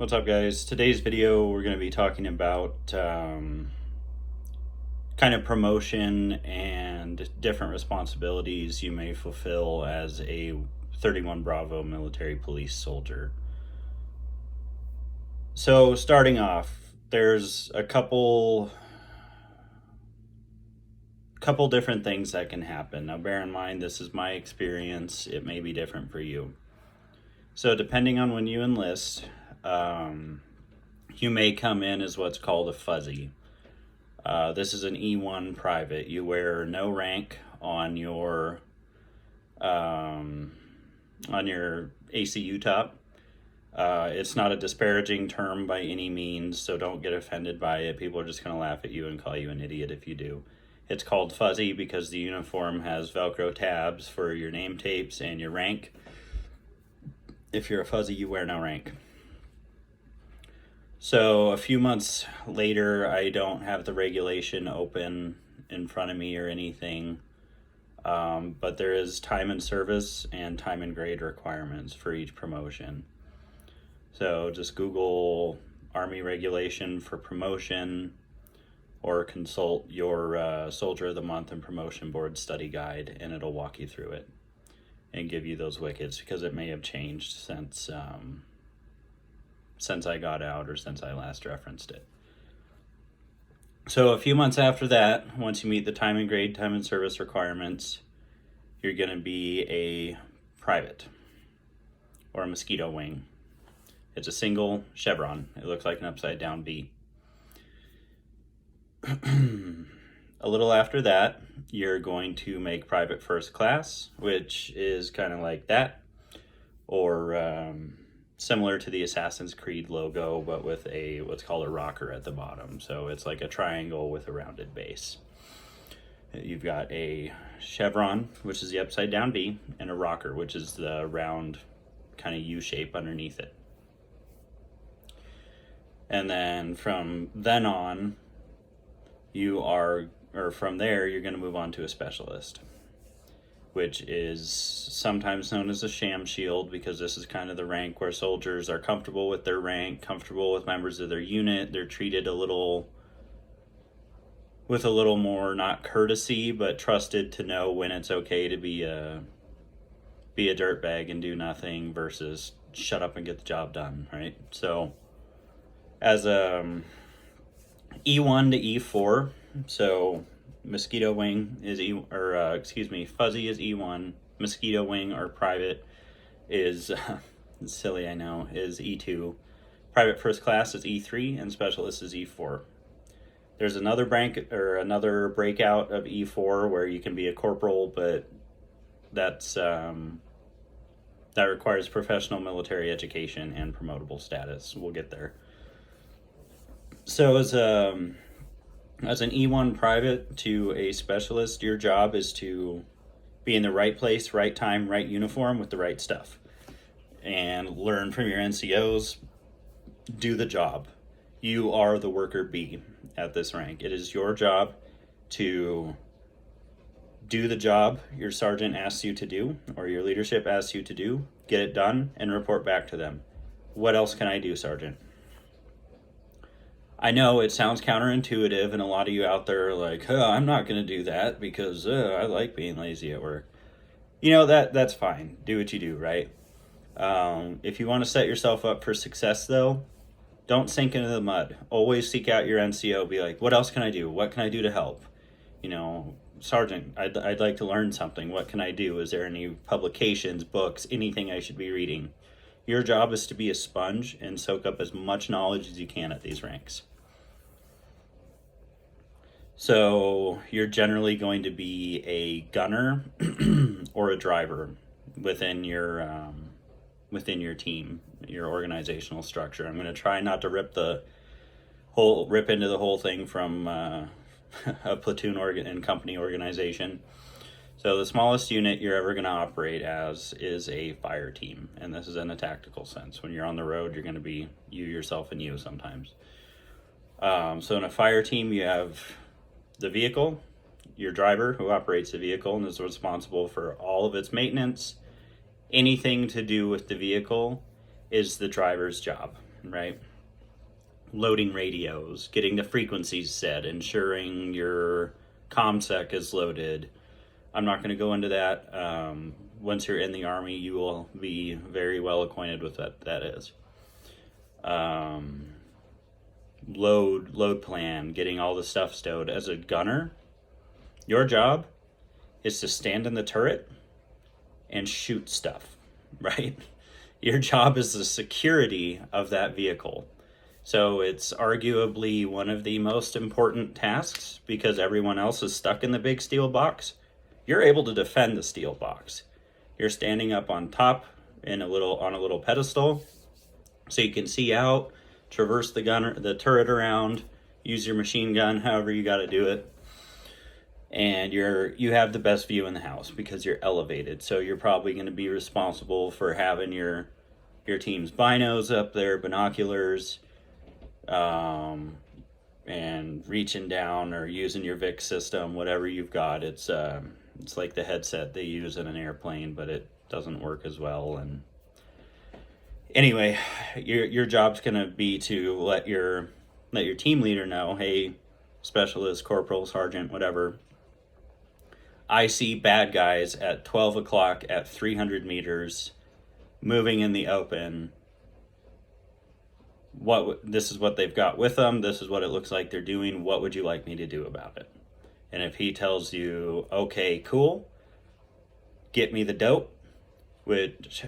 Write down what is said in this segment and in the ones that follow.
What's up, guys? Today's video we're going to be talking about kind of promotion and different responsibilities you may fulfill as a 31 Bravo military police soldier. So starting off, there's a couple different things that can happen. Now bear in mind, this is my experience. It may be different for you. So depending on when you enlist, you may come in as what's called a fuzzy. This is an E1 private. You wear no rank on your ACU top. It's not a disparaging term by any means, so don't get offended by it. People are just going to laugh at you and call you an idiot if you do. It's called fuzzy because the uniform has Velcro tabs for your name tapes and your rank. If you're a fuzzy, you wear no rank. So a few months later, I don't have the regulation open in front of me or anything, but there is time and service and time and grade requirements for each promotion. So just Google Army regulation for promotion or consult your Soldier of the Month and Promotion Board study guide, and it'll walk you through it and give you those wickets, because it may have changed since I got out or since I last referenced it. So a few months after that, once you meet the time and grade, time and service requirements, you're going to be a private or a mosquito wing. It's a single chevron. It looks like an upside down V. A little after that, you're going to make private first class, which is kind of like that, or similar to the Assassin's Creed logo, but with what's called a rocker at the bottom. So it's like a triangle with a rounded base. You've got a chevron, which is the upside down V, and a rocker, which is the round kind of U shape underneath it. And then from then on, from there, you're going to move on to a specialist, which is sometimes known as a sham shield, because this is kind of the rank where soldiers are comfortable with their rank, comfortable with members of their unit. They're treated with a little more, not courtesy, but trusted to know when it's okay to be a dirtbag and do nothing versus shut up and get the job done, right? So as a E1 to E4, so mosquito wing is fuzzy is E1, mosquito wing or private is silly, I know, is E2. Private first class is E3 and specialist is E4. There's another breakout of E4 where you can be a corporal, but that requires professional military education and promotable status. We'll get there. So as an E1 private to a specialist, your job is to be in the right place, right time, right uniform with the right stuff, and learn from your NCOs, do the job. You are the worker bee at this rank. It is your job to do the job your sergeant asks you to do, or your leadership asks you to do, get it done, and report back to them. What else can I do, Sergeant? I know it sounds counterintuitive, and a lot of you out there are like, I'm not going to do that because I like being lazy at work. You know, that's fine. Do what you do, right? If you want to set yourself up for success, though, don't sink into the mud. Always seek out your NCO. Be like, what else can I do? What can I do to help? You know, Sergeant, I'd like to learn something. What can I do? Is there any publications, books, anything I should be reading? Your job is to be a sponge and soak up as much knowledge as you can at these ranks. So you're generally going to be a gunner or a driver within your team, your organizational structure. I'm going to try not to rip into the whole thing from a platoon and company organization. So the smallest unit you're ever going to operate as is a fire team, and this is in a tactical sense. When you're on the road, you're going to be you, yourself, and you sometimes. So in a fire team, you have the vehicle, your driver who operates the vehicle and is responsible for all of its maintenance. Anything to do with the vehicle is the driver's job. right? Loading radios, getting the frequencies set, ensuring your ComSec is loaded. I'm not going to go into that. Once you're in the Army, you will be very well acquainted with what that is. Load plan, getting all the stuff stowed. As a gunner, your job is to stand in the turret and shoot stuff, right? Your job is the security of that vehicle. So it's arguably one of the most important tasks because everyone else is stuck in the big steel box. You're able to defend the steel box. You're standing up on top on a little pedestal, so you can see out, traverse the turret around, use your machine gun, however you got to do it. And you have the best view in the house because you're elevated. So you're probably going to be responsible for having your team's binos up there, binoculars, and reaching down or using your VIC system, whatever you've got. It's like the headset they use in an airplane, but it doesn't work as well. And anyway, your job's gonna be to let your team leader know, hey, specialist, corporal, sergeant, whatever, I see bad guys at 12 o'clock at 300 meters moving in the open. This is what they've got with them. This is what it looks like they're doing. What would you like me to do about it? And if he tells you, okay, cool, get me the dope, which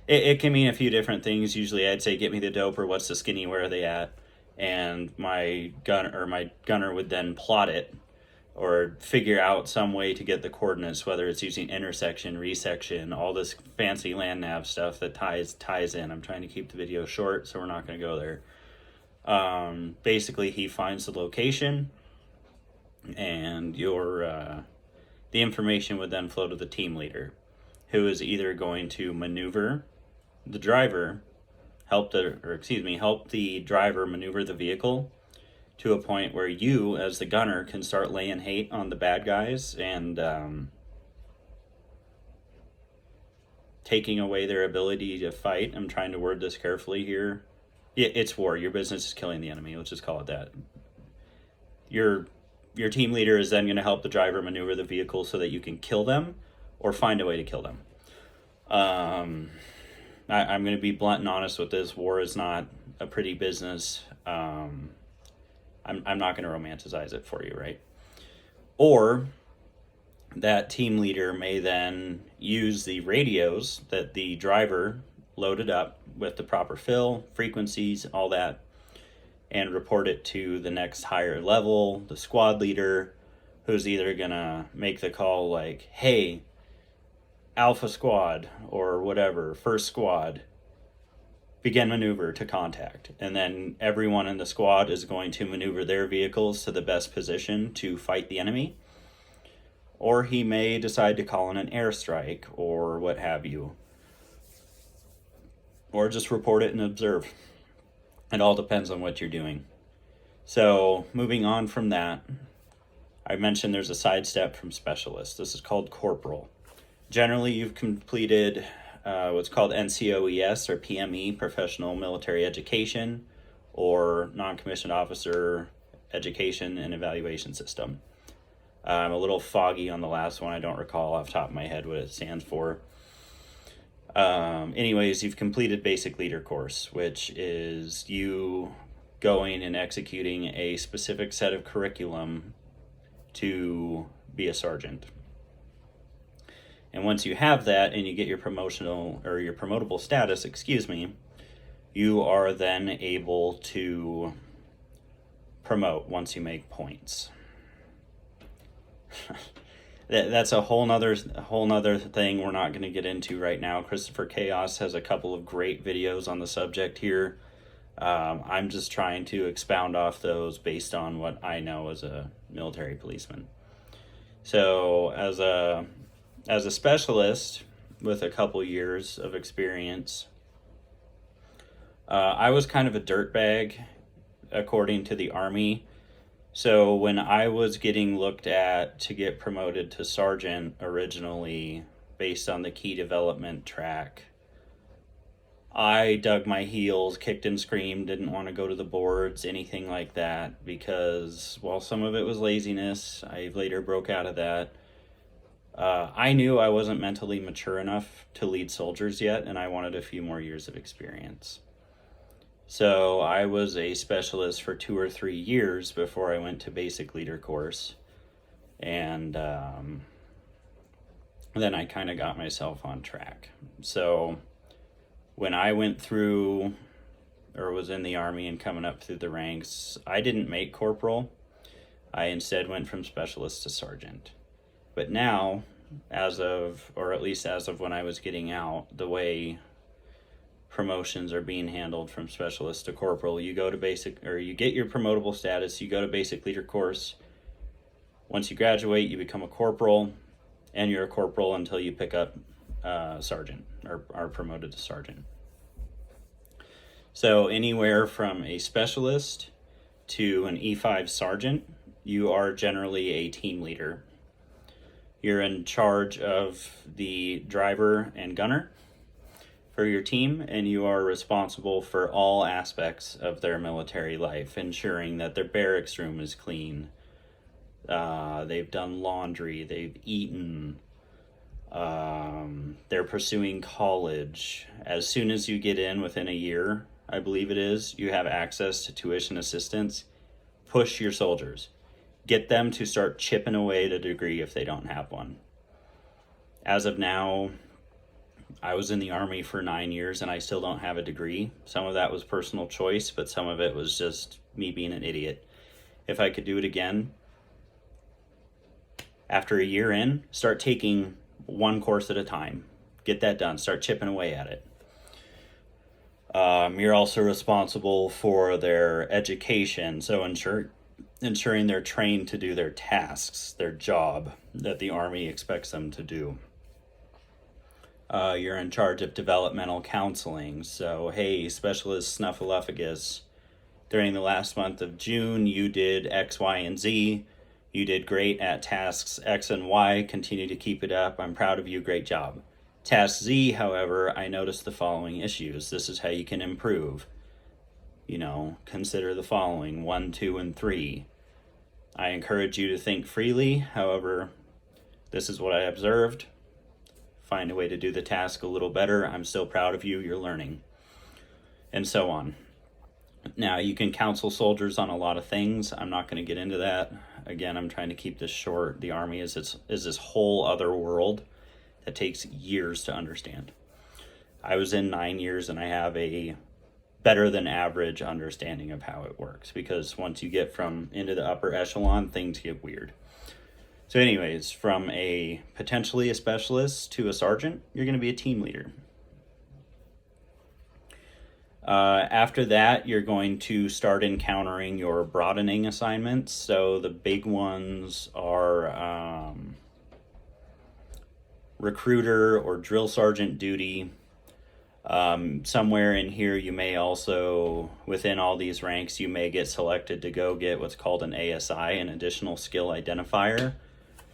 it can mean a few different things. Usually I'd say get me the dope or what's the skinny, where are they at? And my gunner would then plot it or figure out some way to get the coordinates, whether it's using intersection, resection, all this fancy land nav stuff that ties in. I'm trying to keep the video short, so we're not going to go there. Basically, he finds the location, and the information would then flow to the team leader, who is either going to maneuver the driver, help the driver maneuver the vehicle to a point where you, as the gunner, can start laying hate on the bad guys and taking away their ability to fight. I'm trying to word this carefully here. It's war. Your business is killing the enemy. Let's just call it that. Your team leader is then going to help the driver maneuver the vehicle so that you can kill them or find a way to kill them. I'm going to be blunt and honest with this. War is not a pretty business. I'm not going to romanticize it for you, right? Or that team leader may then use the radios that the driver loaded up with the proper fill, frequencies, all that, and report it to the next higher level, the squad leader, who's either going to make the call like, hey, Alpha Squad or whatever, first squad, begin maneuver to contact. And then everyone in the squad is going to maneuver their vehicles to the best position to fight the enemy. Or he may decide to call in an airstrike or what have you. Or just report it and observe. It all depends on what you're doing. So moving on from that, I mentioned there's a sidestep from specialist. This is called corporal. Generally, you've completed what's called NCOES or PME, Professional Military Education, or Non-Commissioned Officer Education and Evaluation System. I'm a little foggy on the last one. I don't recall off the top of my head what it stands for. Anyways, you've completed basic leader course, which is you going and executing a specific set of curriculum to be a sergeant. And once you have that and you get your promotable status, you are then able to promote once you make points. That's a whole nother thing we're not going to get into right now. Christopher Chaos has a couple of great videos on the subject here. I'm just trying to expound off those based on what I know as a military policeman. So as a specialist with a couple years of experience, I was kind of a dirtbag according to the Army. So when I was getting looked at to get promoted to sergeant originally based on the key development track, I dug my heels, kicked and screamed, didn't want to go to the boards, anything like that, because while some of it was laziness, I later broke out of that. I knew I wasn't mentally mature enough to lead soldiers yet, and I wanted a few more years of experience. So I was a specialist for 2 or 3 years before I went to basic leader course. And then I kind of got myself on track. So when I went through or was in the Army and coming up through the ranks, I didn't make corporal. I instead went from specialist to sergeant. But now, or at least as of when I was getting out, the way promotions are being handled from specialist to corporal, you go to basic, or you get your promotable status, you go to basic leader course. Once you graduate, you become a corporal, and you're a corporal until you pick up sergeant, or are promoted to sergeant. So anywhere from a specialist to an E5 sergeant, you are generally a team leader. You're in charge of the driver and gunner for your team, and you are responsible for all aspects of their military life, ensuring that their barracks room is clean. They've done laundry, they've eaten, they're pursuing college. As soon as you get in within a year, I believe it is, you have access to tuition assistance. Push your soldiers. Get them to start chipping away at a degree if they don't have one. As of now, I was in the Army for 9 years and I still don't have a degree. Some of that was personal choice, but some of it was just me being an idiot. If I could do it again, after a year in, start taking one course at a time. Get that done. Start chipping away at it. You're also responsible for their education, so ensuring they're trained to do their tasks, their job that the Army expects them to do. You're in charge of developmental counseling. So, hey, Specialist Snuffleupagus, during the last month of June, you did X, Y, and Z. You did great at tasks X and Y. Continue to keep it up. I'm proud of you. Great job. Task Z, however, I noticed the following issues. This is how you can improve. Consider the following: 1, 2, and 3. I encourage you to think freely. However, this is what I observed. Find a way to do the task a little better. I'm still proud of you. You're learning. And so on. Now, you can counsel soldiers on a lot of things. I'm not going to get into that. Again, I'm trying to keep this short. The Army is this whole other world that takes years to understand. I was in 9 years and I have a better than average understanding of how it works, because once you get into the upper echelon, things get weird. So anyways, from a potentially a specialist to a sergeant, you're going to be a team leader. After that, you're going to start encountering your broadening assignments. So the big ones are recruiter or drill sergeant duty. Somewhere in here, you may also, within all these ranks, you may get selected to go get what's called an ASI, an additional skill identifier.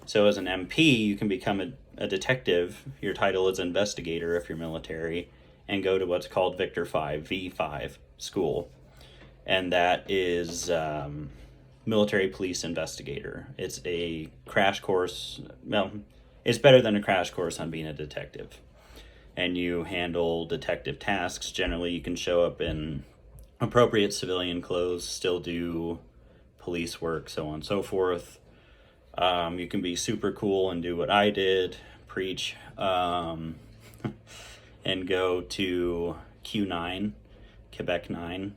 So as an MP, you can become a detective. Your title is investigator if you're military, and go to what's called Victor 5, V5 school. And that is military police investigator. It's a crash course. Well, it's better than a crash course on being a detective. And you handle detective tasks. Generally, you can show up in appropriate civilian clothes, still do police work, so on and so forth. You can be super cool and do what I did, preach, and go to Q9, Quebec 9.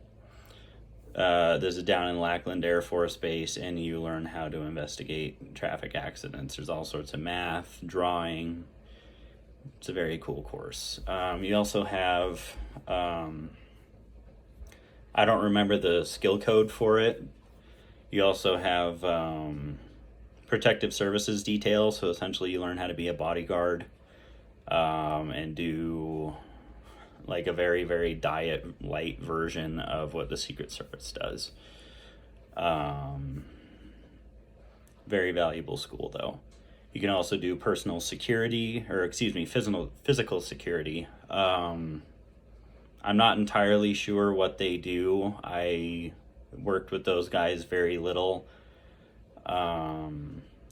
This is down in Lackland Air Force Base, and you learn how to investigate traffic accidents. There's all sorts of math, drawing. It's a very cool course. You also have, I don't remember the skill code for it. You also have protective services details. So essentially you learn how to be a bodyguard and do like a very, very diet light version of what the Secret Service does. Very valuable school though. You can also do physical security. I'm not entirely sure what they do. I worked with those guys very little.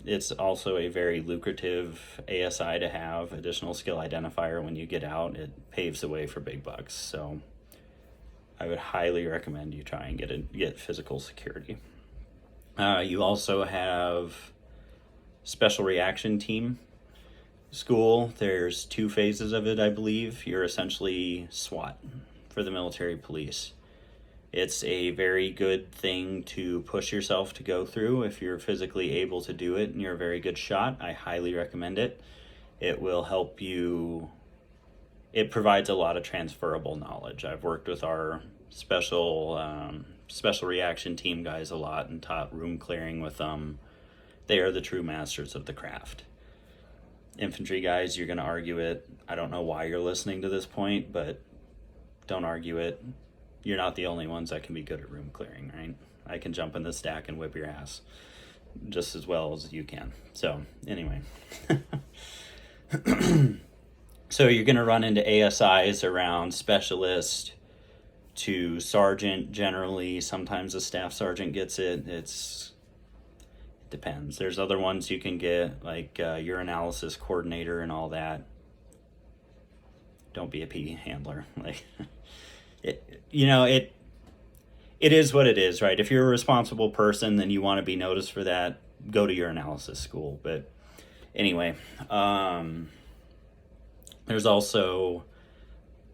It's also a very lucrative ASI to have, additional skill identifier. When you get out, it paves the way for big bucks. So I would highly recommend you try and get physical security. You also have special reaction team school. There's 2 phases of it, I believe. You're essentially SWAT for the military police. It's a very good thing to push yourself to go through if you're physically able to do it and you're a very good shot. I highly recommend it. It will help you. It provides a lot of transferable knowledge. I've worked with our special reaction team guys a lot and taught room clearing with them. They are the true masters of the craft. Infantry guys, you're going to argue it. I don't know why you're listening to this point, but don't argue it. You're not the only ones that can be good at room clearing, right? I can jump in the stack and whip your ass just as well as you can. So anyway, so you're going to run into ASIs around specialist to sergeant generally. Sometimes a staff sergeant gets it. It depends. There's other ones you can get, like your analysis coordinator and all that. Don't be a P handler. Like, it is what it is, right? If you're a responsible person, then you want to be noticed for that, go to your analysis school. But anyway, there's also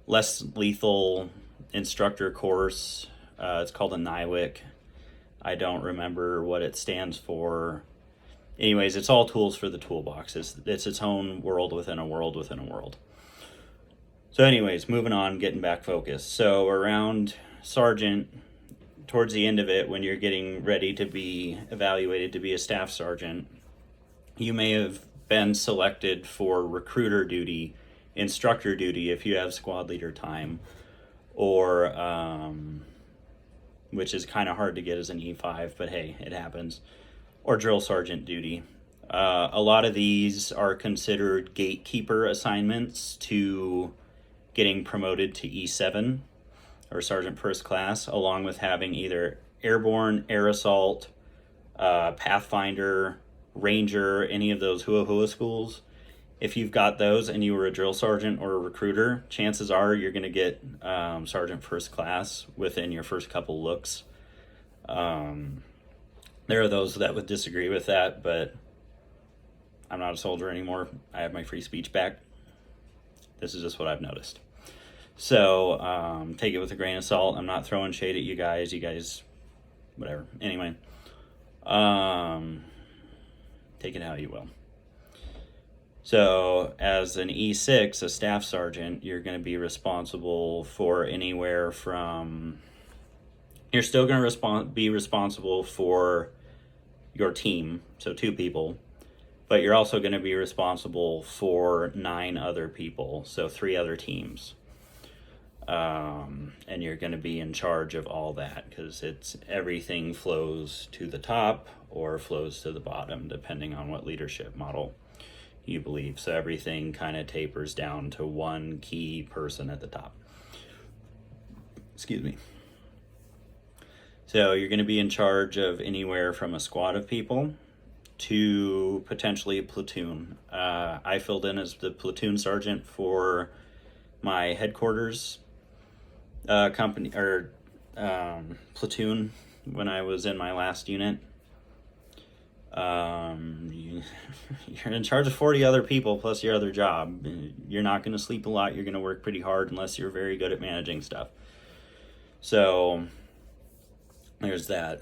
less lethal instructor course. It's called a NIWIC. I don't remember what it stands for. Anyways, it's all tools for the toolbox. It's its own world within a world within a world. So anyways, moving on, getting back focused. So around sergeant, towards the end of it, when you're getting ready to be evaluated to be a staff sergeant, you may have been selected for recruiter duty, instructor duty if you have squad leader time, or which is kind of hard to get as an E5, but hey, it happens, or drill sergeant duty. A lot of these are considered gatekeeper assignments to getting promoted to E7 or sergeant first class, along with having either airborne, air assault, Pathfinder, Ranger, any of those hua hua schools. If you've got those and you were a drill sergeant or a recruiter, chances are you're going to get sergeant first class within your first couple looks. There are those that would disagree with that, but I'm not a soldier anymore. I have my free speech back. This is just what I've noticed. So take it with a grain of salt. I'm not throwing shade at you guys. You guys, whatever. Anyway, take it how you will. So as an E6, a staff sergeant, you're going to be responsible for anywhere from... You're still going to be responsible for your team, so 2 people, but you're also going to be responsible for 9 other people, so 3 other teams. And you're going to be in charge of all that because everything flows to the top or flows to the bottom, depending on what leadership model you believe. So everything kind of tapers down to one key person at the top. Excuse me. So you're going to be in charge of anywhere from a squad of people to potentially a platoon. I filled in as the platoon sergeant for my headquarters company or platoon when I was in my last unit. You're in charge of 40 other people plus your other job. You're not going to sleep a lot. You're going to work pretty hard unless you're very good at managing stuff. So there's that.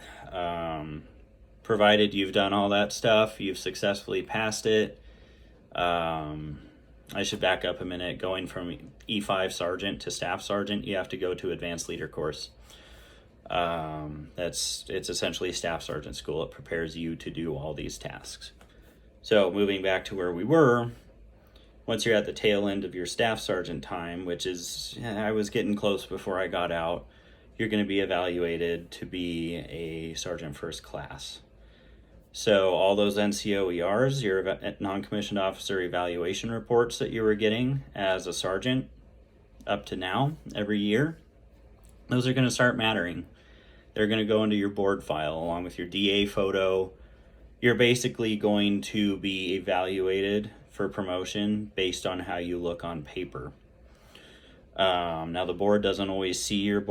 Provided you've done all that stuff, you've successfully passed it. I should back up a minute. Going from E5 sergeant to staff sergeant, you have to go to advanced leader course. It's essentially staff sergeant school. It prepares you to do all these tasks. So moving back to where we were, once you're at the tail end of your staff sergeant time, which is, I was getting close before I got out, you're going to be evaluated to be a sergeant first class. So all those NCOERs, your non-commissioned officer evaluation reports that you were getting as a sergeant, up to now every year, those are going to start mattering. They're going to go into your board file along with your DA photo. You're basically going to be evaluated for promotion based on how you look on paper. Now the board doesn't always see your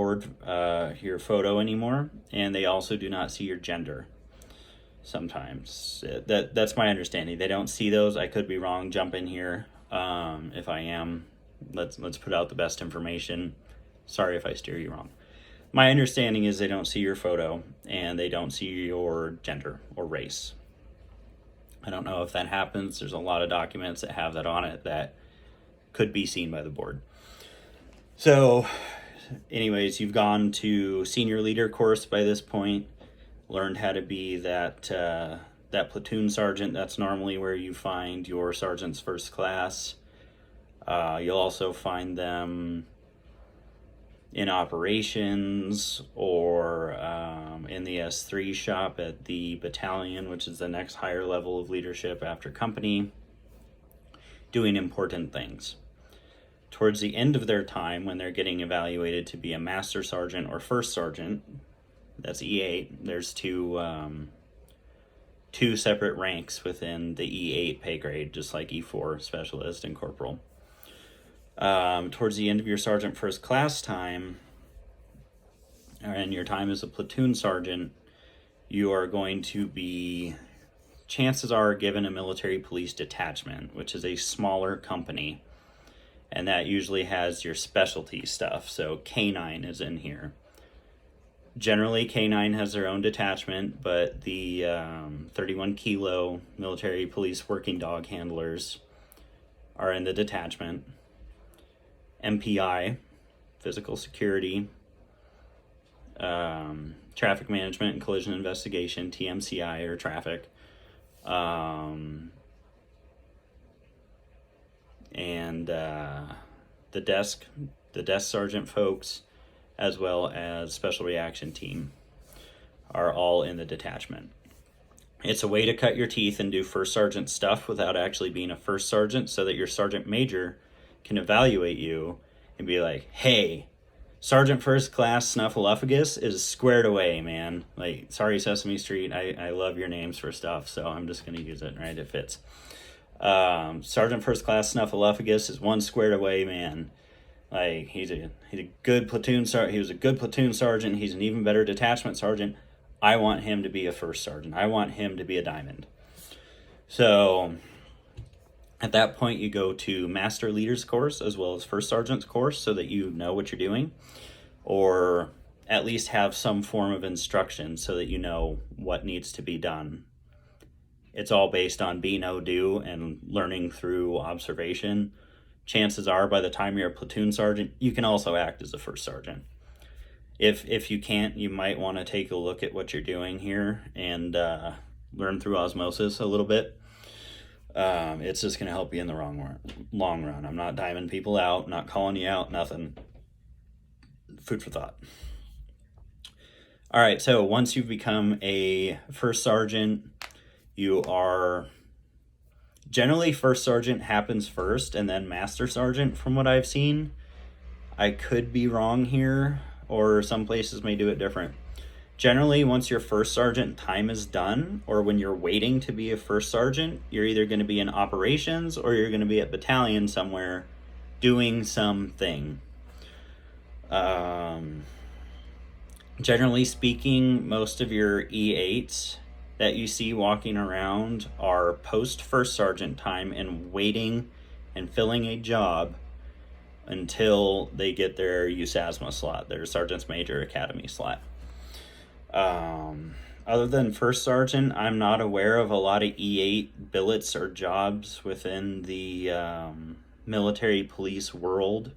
your photo anymore, and they also do not see your gender. Sometimes that's my understanding. They don't see those. I could be wrong. Jump in here if I am. Let's put out the best information. Sorry if I steer you wrong. My understanding is they don't see your photo and they don't see your gender or race. I don't know if that happens. There's a lot of documents that have that on it that could be seen by the board. So anyways, you've gone to senior leader course by this point, learned how to be that platoon sergeant. That's normally where you find your sergeant's first class. You'll also find them in operations or in the S3 shop at the battalion, which is the next higher level of leadership after company, doing important things. Towards the end of their time, when they're getting evaluated to be a master sergeant or first sergeant, that's E8, there's two separate ranks within the E8 pay grade, just like E4, specialist and corporal. Towards the end of your sergeant first class time, and your time as a platoon sergeant, you are going to be, chances are, given a military police detachment, which is a smaller company, and that usually has your specialty stuff. So K9 is in here. Generally, K9 has their own detachment, but the 31 Kilo military police working dog handlers are in the detachment. MPI, physical security, traffic management and collision investigation, TMCI or traffic, and the desk sergeant folks, as well as special reaction team, are all in the detachment. It's a way to cut your teeth and do first sergeant stuff without actually being a first sergeant, so that your sergeant major can evaluate you and be like, hey, Sergeant First Class Snuffleupagus is squared away, man. Like, sorry, Sesame Street, I love your names for stuff, so I'm just going to use it, right? It fits. Sergeant First Class Snuffleupagus is one squared away man. Like, he's a good platoon sergeant. He was a good platoon sergeant. He's an even better detachment sergeant. I want him to be a first sergeant. I want him to be a diamond. So at that point, you go to Master Leaders course as well as First Sergeant's course, so that you know what you're doing, or at least have some form of instruction so that you know what needs to be done. It's all based on be, know, do, and learning through observation. Chances are, by the time you're a platoon sergeant, you can also act as a first sergeant. If you can't, you might want to take a look at what you're doing here and learn through osmosis a little bit. It's just going to help you in the long run. I'm not diming people out, not calling you out, nothing. Food for thought. All right, so once you've become a first sergeant, you are generally first sergeant happens first and then master sergeant from what I've seen. I could be wrong here, or some places may do it different. Generally, once your first sergeant time is done, or when you're waiting to be a first sergeant, you're either going to be in operations or you're going to be at battalion somewhere doing something. Generally speaking, most of your E8s that you see walking around are post first sergeant time and waiting and filling a job until they get their USASMA slot, their Sergeant's Major Academy slot. Other than first sergeant, I'm not aware of a lot of E8 billets or jobs within the military police world.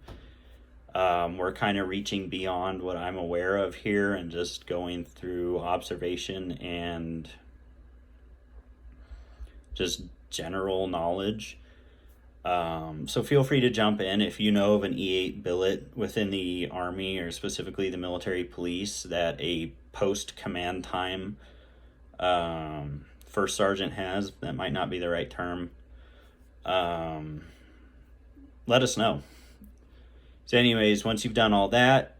We're kind of reaching beyond what I'm aware of here and just going through observation and just general knowledge. So feel free to jump in if you know of an E8 billet within the Army or specifically the military police that a post command time first sergeant has. That might not be the right term. Let us know. So anyways, once you've done all that,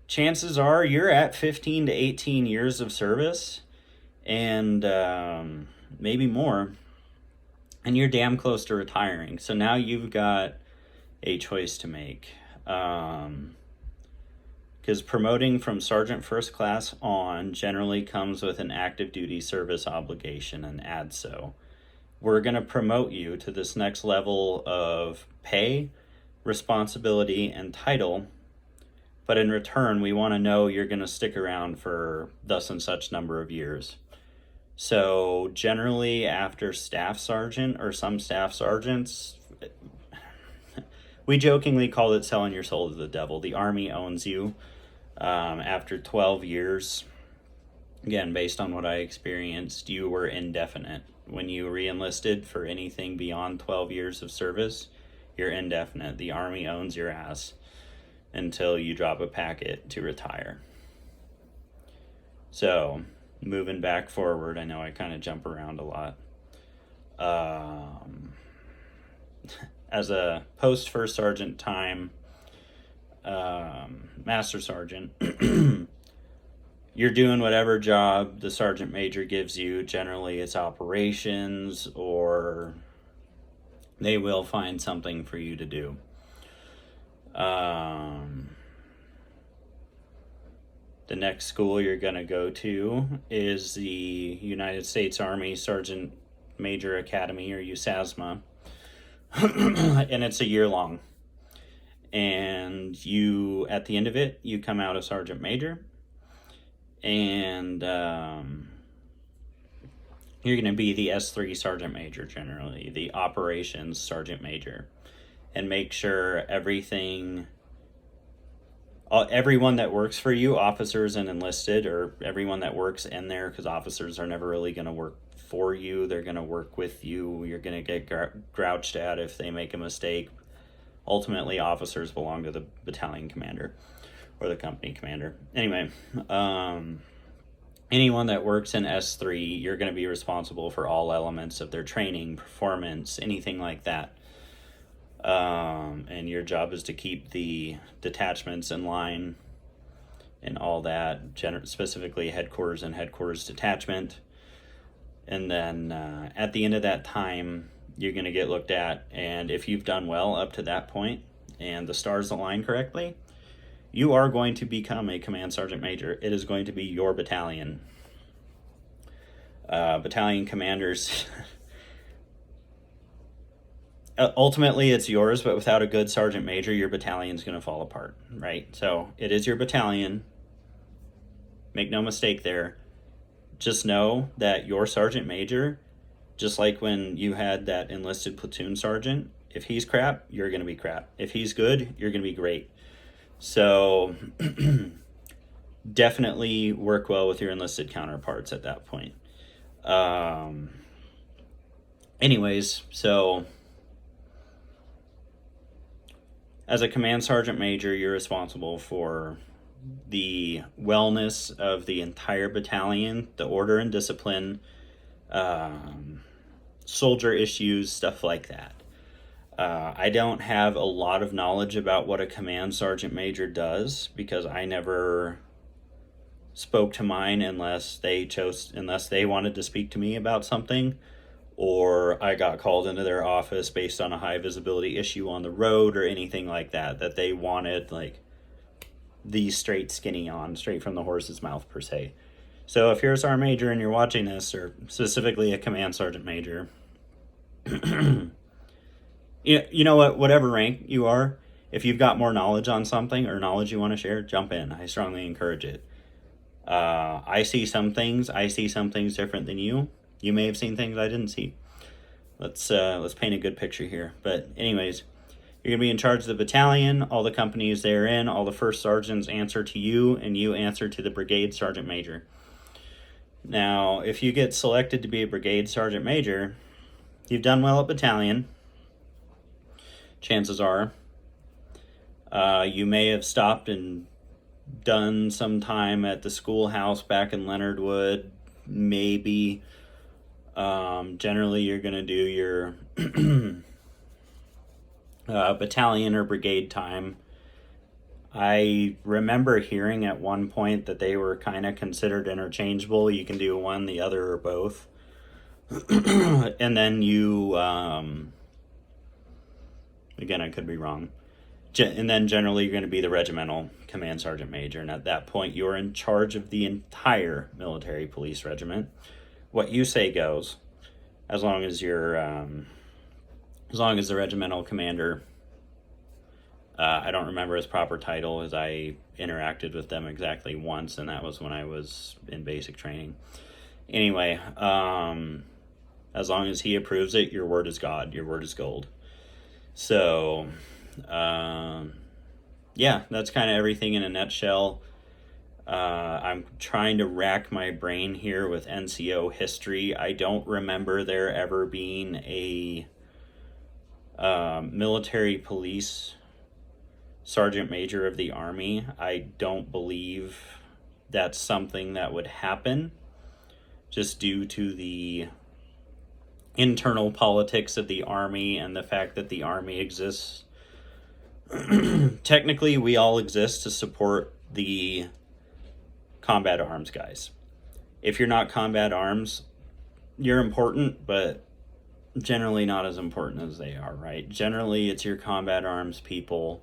chances are you're at 15 to 18 years of service, and maybe more, and you're damn close to retiring. So now you've got a choice to make. Because promoting from Sergeant First Class on generally comes with an active duty service obligation, and ADSO. We're going to promote you to this next level of pay, responsibility, and title, but in return, we want to know you're going to stick around for thus and such number of years. So generally after staff sergeant, or some staff sergeants, we jokingly call it selling your soul to the devil. The Army owns you. After 12 years, again, based on what I experienced, you were indefinite. When you re-enlisted for anything beyond 12 years of service, you're indefinite. The Army owns your ass until you drop a packet to retire. So, moving back forward, I know I kind of jump around a lot. As a post first sergeant time, master sergeant, you're doing whatever job the sergeant major gives you. Generally it's operations, or they will find something for you to do. The next school you're going to go to is the United States Army Sergeant Major Academy, or USASMA, and it's a year long. And you, at the end of it, you come out a sergeant major, and you're going to be the S3 sergeant major, generally, the operations sergeant major, and make sure everyone that works for you, officers and enlisted, or everyone that works in there, because officers are never really going to work for you, they're going to work with you. You're going to get grouched at if they make a mistake. Ultimately, officers belong to the battalion commander or the company commander. Anyway, anyone that works in S3, you're going to be responsible for all elements of their training, performance, anything like that. And your job is to keep the detachments in line and all that, specifically headquarters and headquarters detachment. And then at the end of that time, you're going to get looked at, and if you've done well up to that point and the stars align correctly, you are going to become a command sergeant major. It is going to be your battalion. Battalion commanders, ultimately it's yours, but without a good sergeant major, your battalion's going to fall apart, right? So it is your battalion. Make no mistake there. Just know that your sergeant major, just like when you had that enlisted platoon sergeant, if he's crap, you're going to be crap. If he's good, you're going to be great. So definitely work well with your enlisted counterparts at that point. Anyways, so as a command sergeant major, you're responsible for the wellness of the entire battalion, the order and discipline, soldier issues, stuff like that. I don't have a lot of knowledge about what a command sergeant major does, because I never spoke to mine unless they wanted to speak to me about something, or I got called into their office based on a high visibility issue on the road or anything like that they wanted, like, the straight skinny on, straight from the horse's mouth per se. So if you're a sergeant major and you're watching this, or specifically a command sergeant major, you know what, whatever rank you are, if you've got more knowledge on something or knowledge you want to share, jump in. I strongly encourage it. I see some things different than you. You may have seen things I didn't see. Let's paint a good picture here. But anyways, you're going to be in charge of the battalion, all the companies they're in, all the first sergeants answer to you, and you answer to the brigade sergeant major. Now, if you get selected to be a brigade sergeant major, you've done well at battalion. Chances are. You may have stopped and done some time at the schoolhouse back in Leonard Wood. Maybe. Generally, you're going to do your battalion or brigade time. I remember hearing at one point that they were kind of considered interchangeable. You can do one, the other, or both. And then you, again, I could be wrong. And then generally you're going to be the regimental command sergeant major. And at that point, you're in charge of the entire military police regiment. What you say goes, as long as you're, as long as the regimental commander, I don't remember his proper title, as I interacted with them exactly once, and that was when I was in basic training. Anyway, as long as he approves it, your word is God, your word is gold. So, yeah, that's kind of everything in a nutshell. I'm trying to rack my brain here with NCO history. I don't remember there ever being a military police sergeant major of the Army. I don't believe that's something that would happen, just due to the internal politics of the Army and the fact that the Army exists. Technically, we all exist to support the combat arms guys. If you're not combat arms, you're important, but generally not as important as they are, right? Generally, it's your combat arms people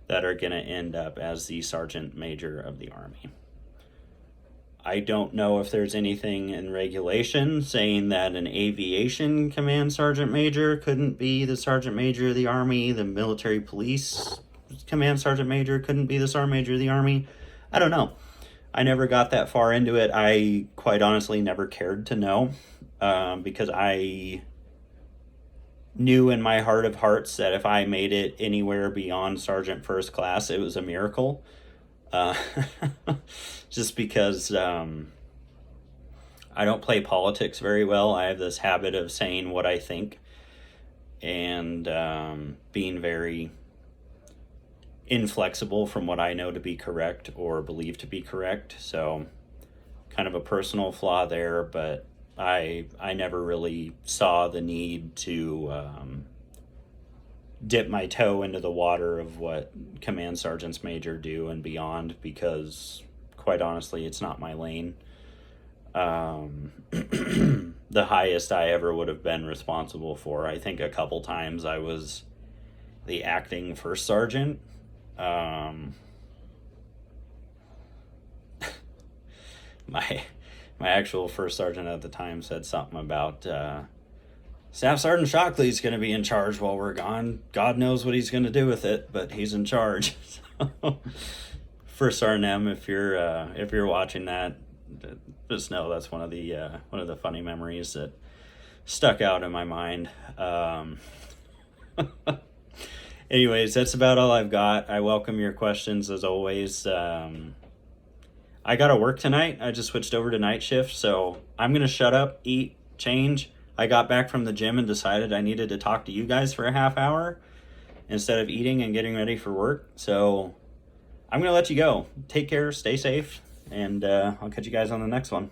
that are going to end up as the sergeant major of the Army. I don't know if there's anything in regulation saying that an aviation command sergeant major couldn't be the sergeant major of the Army, the military police command sergeant major couldn't be the sergeant major of the Army. I don't know. I never got that far into it. I quite honestly never cared to know, because I knew in my heart of hearts that if I made it anywhere beyond sergeant first class, it was a miracle. Just because I don't play politics very well. I have this habit of saying what I think and being very inflexible from what I know to be correct or believe to be correct. So kind of a personal flaw there, but I never really saw the need to dip my toe into the water of what command sergeants major do and beyond, because quite honestly, it's not my lane. The highest I ever would have been responsible for, I think a couple times, I was the acting first sergeant. My actual first sergeant at the time said something about Staff Sergeant Shockley's going to be in charge while we're gone. God knows what he's going to do with it, but he's in charge. First Sergeant M, if you're watching that, just know that's one of the funny memories that stuck out in my mind. Anyways, that's about all I've got. I welcome your questions as always. I got to work tonight. I just switched over to night shift, so I'm going to shut up, eat, change. I got back from the gym and decided I needed to talk to you guys for a half hour instead of eating and getting ready for work. So I'm going to let you go. Take care, stay safe, and I'll catch you guys on the next one.